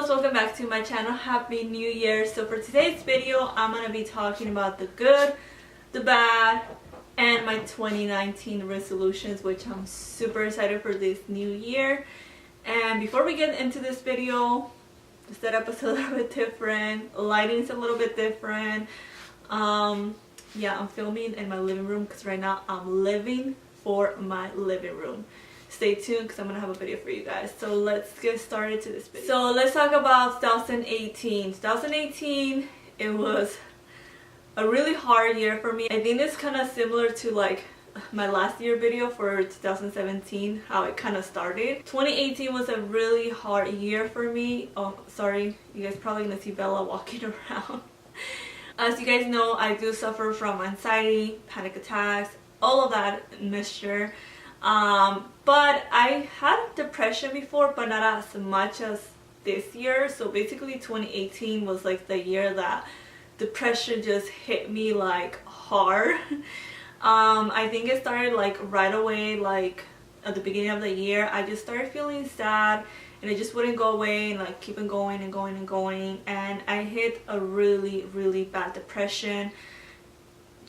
girls, welcome back to my channel. Happy New Year. So for today's video, I'm going to be talking about the good, the bad, and my 2019 resolutions, which I'm super excited for this new year. And before we get into this video, the setup is a little bit different, lighting is a little bit different. Yeah, I'm filming in my living room because right now I'm living for my living room. Stay tuned because I'm gonna have a video for you guys. So let's get started to this video. So let's talk about 2018. 2018, it was a really hard year for me. I think it's kind of similar to like my last year video for 2017, how it kind of started. 2018 was a really hard year for me. Oh, sorry, you guys probably gonna see Bella walking around. As you guys know, I do suffer from anxiety, panic attacks, all of that mixture. But I had depression before, but not as much as this year. So basically 2018 was like the year that depression just hit me like hard. I think it started like right away, like at the beginning of the year. I just started feeling sad and it just wouldn't go away, and like keep on going and going and going, and I hit a really bad depression,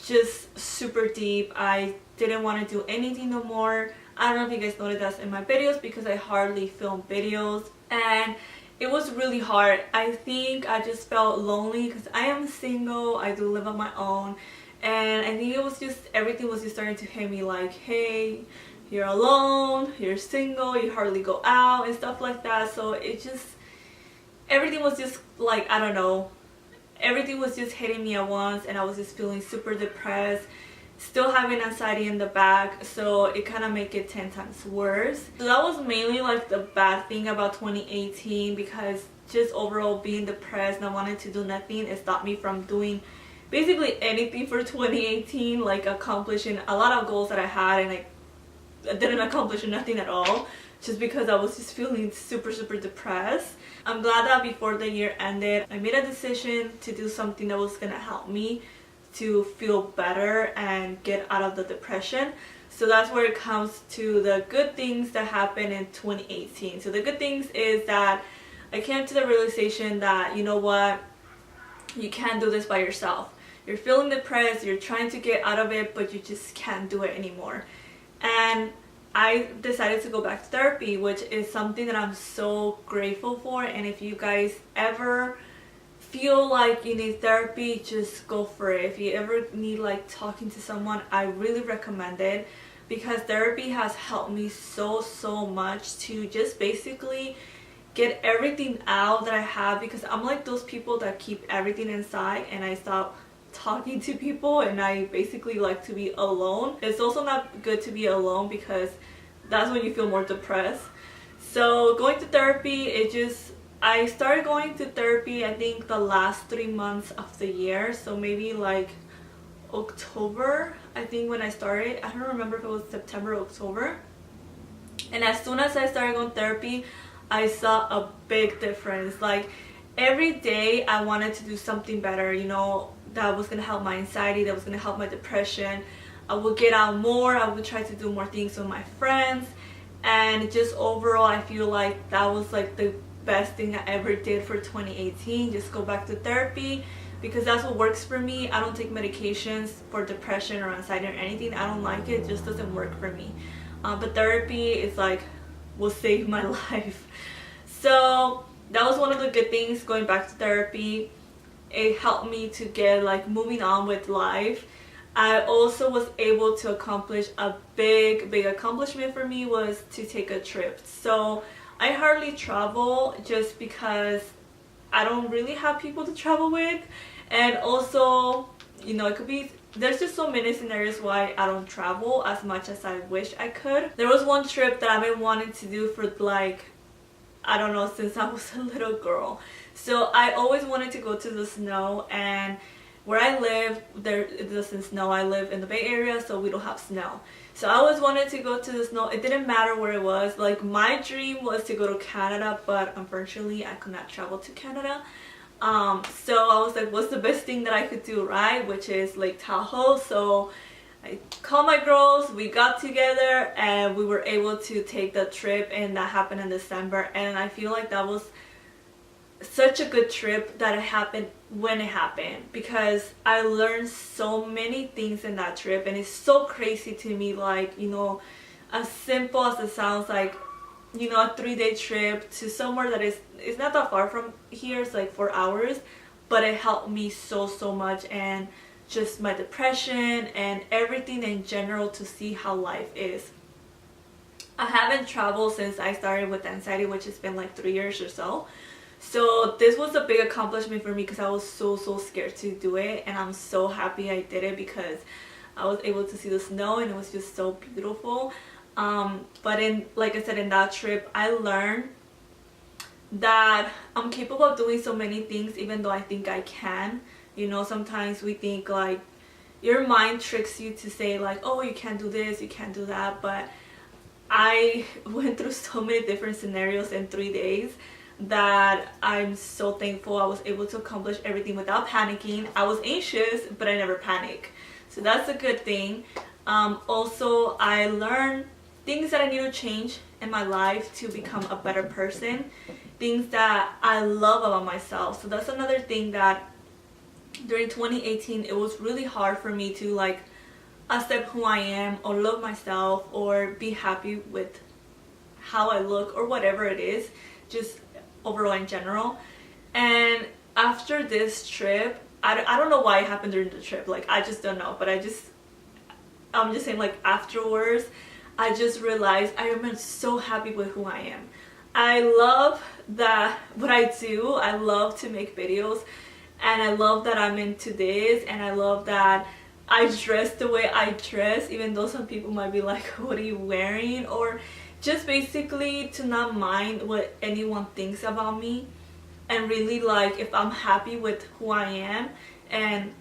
just super deep. I didn't want to do anything no more. I don't know if you guys noticed that in my videos because I hardly film videos, and it was really hard. I think I just felt lonely because I am single. I do live on my own, and I think it was just, everything was just starting to hit me like, hey, you're alone, you're single, you hardly go out and stuff like that. So it just, everything was just like, I don't know, everything was just hitting me at once, and I was just feeling super depressed, still having anxiety in the back, so it kind of made it 10 times worse. So that was mainly like the bad thing about 2018, because just overall being depressed, not wanting to do nothing, it stopped me from doing basically anything for 2018, like accomplishing a lot of goals that I had, and I didn't accomplish nothing at all just because I was just feeling super depressed. I'm glad that before the year ended, I made a decision to do something that was gonna help me to feel better and get out of the depression. So that's where it comes to the good things that happened in 2018. So the good things is that I came to the realization that, you know what, you can't do this by yourself. You're feeling depressed, you're trying to get out of it, but you just can't do it anymore. And I decided to go back to therapy, which is something that I'm so grateful for. And if you guys ever feel like you need therapy, just go for it. If you ever need like talking to someone, I really recommend it, because therapy has helped me so much to just basically get everything out that I have, because I'm like those people that keep everything inside, and I stop talking to people, and I basically like to be alone. It's also not good to be alone because that's when you feel more depressed. So going to therapy, I started going to therapy I think the last 3 months of the year, so maybe like October I think when I started. I don't remember if it was September or October. And as soon as I started going to therapy, I saw a big difference. Like every day I wanted to do something better, you know, that was gonna help my anxiety, that was gonna help my depression. I would get out more, I would try to do more things with my friends, and just overall I feel like that was like the best thing I ever did for 2018. Just go back to therapy, because that's what works for me. I don't take medications for depression or anxiety or anything. I don't like it, just doesn't work for me. But therapy is like, will save my life. So that was one of the good things, going back to therapy. It helped me to get like moving on with life. I also was able to accomplish a big accomplishment for me, was to take a trip. So I hardly travel just because I don't really have people to travel with, and also, you know, it could be, there's just so many scenarios why I don't travel as much as I wish I could. There was one trip that I've been wanting to do for like, I don't know, since I was a little girl. So I always wanted to go to the snow, and where I live, it doesn't snow. I live in the Bay Area, so we don't have snow. So I always wanted to go to the snow. It didn't matter where it was. Like my dream was to go to Canada, but unfortunately I could not travel to Canada. So I was like, what's the best thing that I could do, right? Which is Lake Tahoe. So I called my girls, we got together, and we were able to take the trip, and that happened in December. And I feel like that was such a good trip that it happened when it happened, because I learned so many things in that trip, and it's so crazy to me, like, you know, as simple as it sounds, like, you know, a 3-day trip to somewhere that is not that far from here. It's like 4 hours, but it helped me so much, and just my depression and everything in general, to see how life is. I haven't traveled since I started with anxiety, which has been like 3 years or so. So this was a big accomplishment for me, because I was so scared to do it, and I'm so happy I did it, because I was able to see the snow, and it was just so beautiful. But like I said, in that trip, I learned that I'm capable of doing so many things, even though I think I can. You know, sometimes we think, like, your mind tricks you to say, like, oh, you can't do this, you can't do that. But I went through so many different scenarios in 3 days that I'm so thankful I was able to accomplish everything without panicking. I was anxious, but I never panic, so that's a good thing. Also, I learned things that I need to change in my life to become a better person, things that I love about myself. So that's another thing, that during 2018 it was really hard for me to, like, accept who I am, or love myself, or be happy with how I look, or whatever it is, just overall in general. And after this trip, I don't know why it happened during the trip, like, I just don't know, but I'm just saying, like, afterwards I just realized I am so happy with who I am. I love that what I do. I love to make videos, and I love that I'm into this, and I love that I dress the way I dress, even though some people might be like, what are you wearing? Or just basically to not mind what anyone thinks about me, and really, like, if I'm happy with who I am and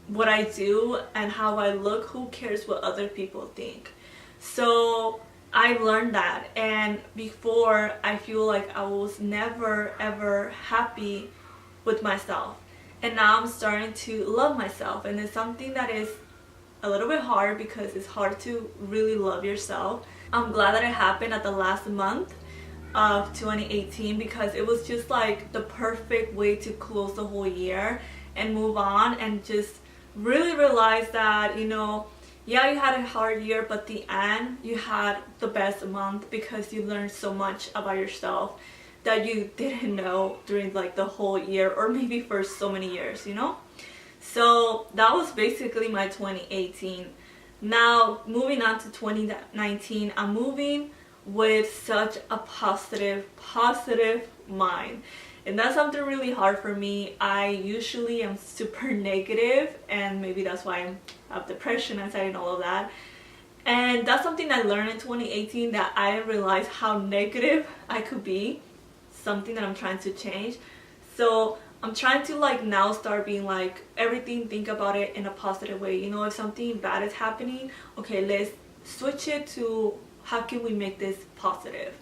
what I do and how I look, who cares what other people think? So I learned that, and before, I feel like I was never ever happy with myself, and now I'm starting to love myself. And it's something that is a little bit hard, because it's hard to really love yourself. I'm glad that it happened at the last month of 2018, because it was just like the perfect way to close the whole year and move on, and just really realize that, you know, yeah, you had a hard year, but the end, you had the best month, because you learned so much about yourself that you didn't know during, like, the whole year, or maybe for so many years, you know. So that was basically my 2018. Now, moving on to 2019, I'm moving with such a positive mind. And that's something really hard for me. I usually am super negative, and maybe that's why I have depression, anxiety, and all of that. And that's something I learned in 2018, that I didn't realize how negative I could be. Something that I'm trying to change. So I'm trying to, like, now start being like, everything, think about it in a positive way. You know, if something bad is happening, okay, let's switch it to how can we make this positive.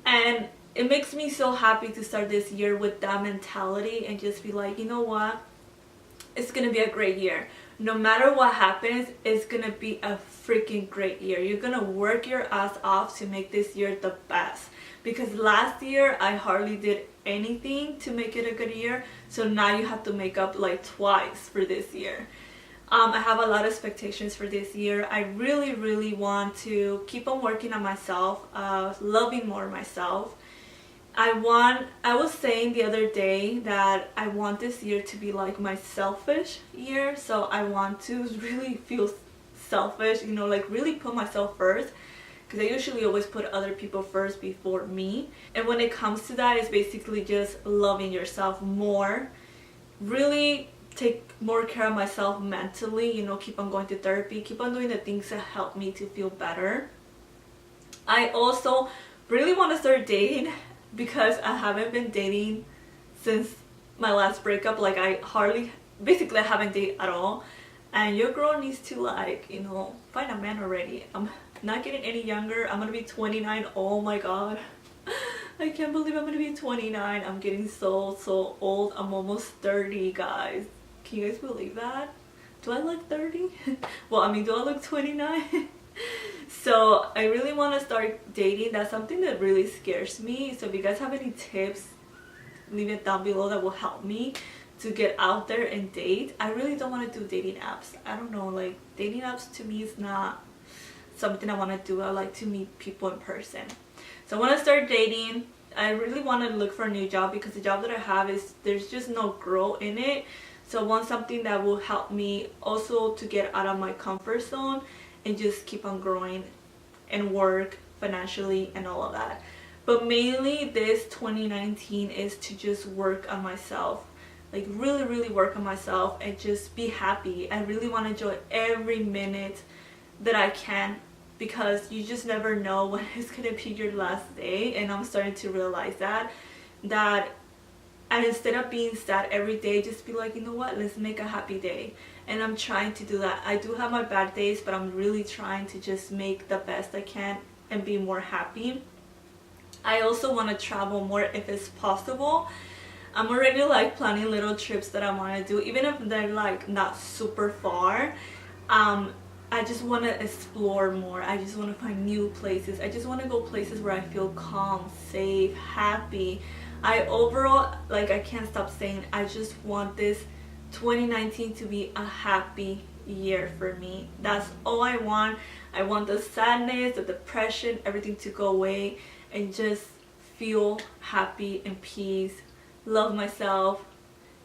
And it makes me so happy to start this year with that mentality, and just be like, you know what, it's gonna be a great year. No matter what happens, it's gonna be a freaking great year. You're gonna work your ass off to make this year the best, because last year I hardly did anything to make it a good year. So now you have to make up, like, twice for this year. I have a lot of expectations for this year. I really want to keep on working on myself, loving more myself. I was saying the other day that I want this year to be like my selfish year. So I want to really feel selfish, you know, like, really put myself first, because I usually always put other people first before me. And when it comes to that, it's basically just loving yourself more, really take more care of myself mentally, you know, keep on going to therapy, keep on doing the things that help me to feel better. I also really want to start dating, because I haven't been dating since my last breakup. Like, I haven't dated at all. And your girl needs to, like, you know, find a man already. I'm not getting any younger. I'm gonna be 29. Oh my god, I can't believe I'm gonna be 29. I'm getting so old. I'm almost 30, guys. Can you guys believe that? Do I look 30? Well, I mean, do I look 29? So I really want to start dating. That's something that really scares me. So if you guys have any tips, leave it down below that will help me to get out there and date. I really don't want to do dating apps. I don't know, like dating apps to me is not something I want to do. I like to meet people in person. So I want to start dating. I really want to look for a new job because the job that I have is there's just no growth in it. So I want something that will help me also to get out of my comfort zone and just keep on growing and work financially and all of that. But mainly this 2019 is to just work on myself, like really work on myself and just be happy. I really want to enjoy every minute that I can, because you just never know when it's gonna be your last day. And I'm starting to realize that and instead of being sad every day, just be like, you know what, let's make a happy day. And I'm trying to do that. I do have my bad days, but I'm really trying to just make the best I can and be more happy. I also want to travel more if it's possible. I'm already like planning little trips that I want to do, even if they're like not super far. I just want to explore more. I just want to find new places. I just want to go places where I feel calm, safe, happy. I overall, like, I can't stop saying, I just want this 2019 to be a happy year for me. That's all I want. I want the sadness, the depression, everything to go away and just feel happy and peace, love myself,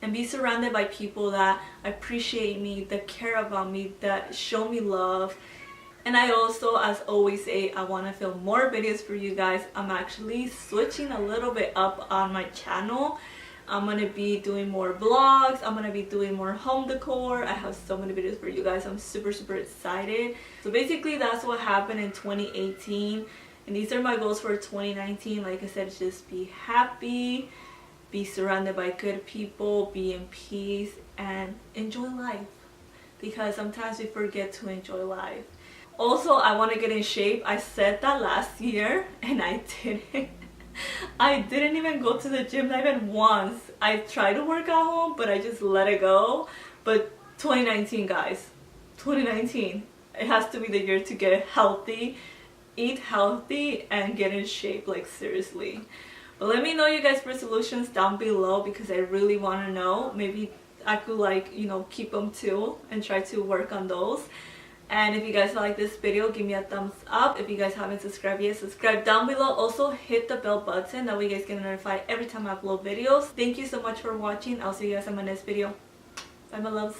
and be surrounded by people that appreciate me, that care about me, that show me love. And I also, as always, say I want to film more videos for you guys. I'm actually switching a little bit up on my channel. I'm going to be doing more vlogs. I'm going to be doing more home decor. I have so many videos for you guys. I'm super excited. So basically that's what happened in 2018. And these are my goals for 2019. Like I said, just be happy, be surrounded by good people, be in peace, and enjoy life. Because sometimes we forget to enjoy life. Also, I want to get in shape. I said that last year and I didn't. I didn't even go to the gym, not even once. I tried to work at home, but I just let it go. But 2019, guys, 2019, it has to be the year to get healthy, eat healthy, and get in shape, like seriously. But let me know you guys' resolutions down below, because I really want to know. Maybe I could, like, you know, keep them too and try to work on those. And if you guys like this video, give me a thumbs up. If you guys haven't subscribed yet, subscribe down below. Also hit the bell button, that way you guys get notified every time I upload videos. Thank you so much for watching. I'll see you guys in my next video. Bye my loves.